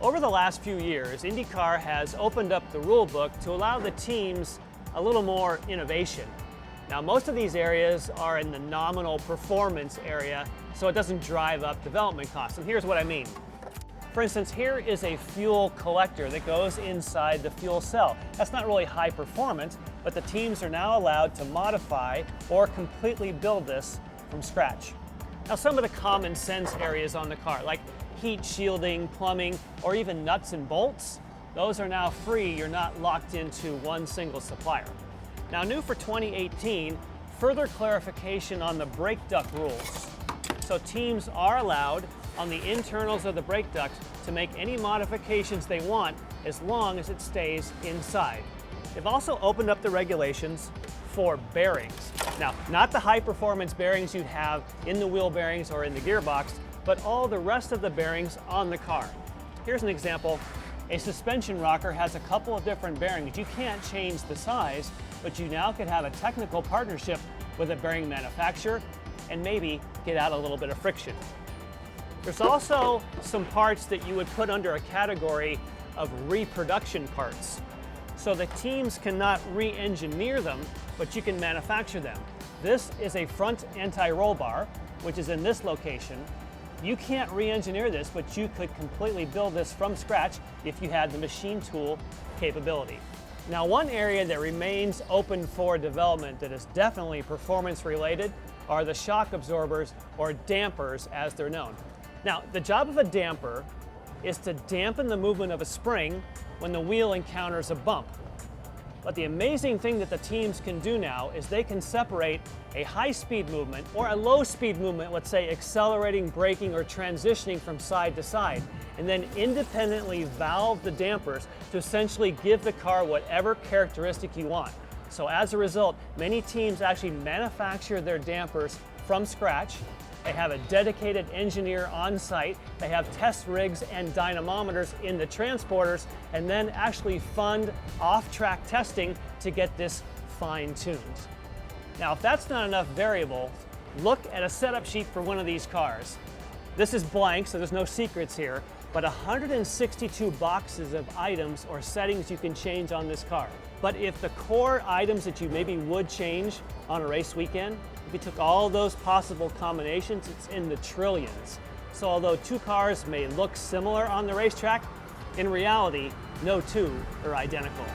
Over the last few years, IndyCar has opened up the rule book to allow the teams a little more innovation. Now, most of these areas are in the nominal performance area, so it doesn't drive up development costs. And here's what I mean. For instance, here is a fuel collector that goes inside the fuel cell. That's not really high performance, but the teams are now allowed to modify or completely build this from scratch. Now, some of the common sense areas on the car, like heat shielding, plumbing, or even nuts and bolts, those are now free. You're not locked into one single supplier. Now, new for 2018, further clarification on the brake duct rules. So teams are allowed on the internals of the brake duct to make any modifications they want as long as it stays inside. They've also opened up the regulations for bearings. Now, not the high performance bearings you'd have in the wheel bearings or in the gearbox, but all the rest of the bearings on the car. Here's an example. A suspension rocker has a couple of different bearings. You can't change the size, but you now could have a technical partnership with a bearing manufacturer and maybe get out a little bit of friction. There's also some parts that you would put under a category of reproduction parts. So the teams cannot re-engineer them, but you can manufacture them. This is a front anti-roll bar, which is in this location. You can't re-engineer this, but you could completely build this from scratch if you had the machine tool capability. Now, one area that remains open for development that is definitely performance related are the shock absorbers, or dampers as they're known. Now, the job of a damper is to dampen the movement of a spring when the wheel encounters a bump. But the amazing thing that the teams can do now is they can separate a high-speed movement or a low-speed movement, let's say accelerating, braking, or transitioning from side to side, and then independently valve the dampers to essentially give the car whatever characteristic you want. So as a result, many teams actually manufacture their dampers from scratch. They have a dedicated engineer on site. They have test rigs and dynamometers in the transporters, and then actually fund off-track testing to get this fine-tuned. Now, if that's not enough variable, look at a setup sheet for one of these cars. This is blank, so there's no secrets here, but 162 boxes of items or settings you can change on this car. But if the core items that you maybe would change on a race weekend, if you took all those possible combinations, it's in the trillions. So although two cars may look similar on the racetrack, in reality, no two are identical.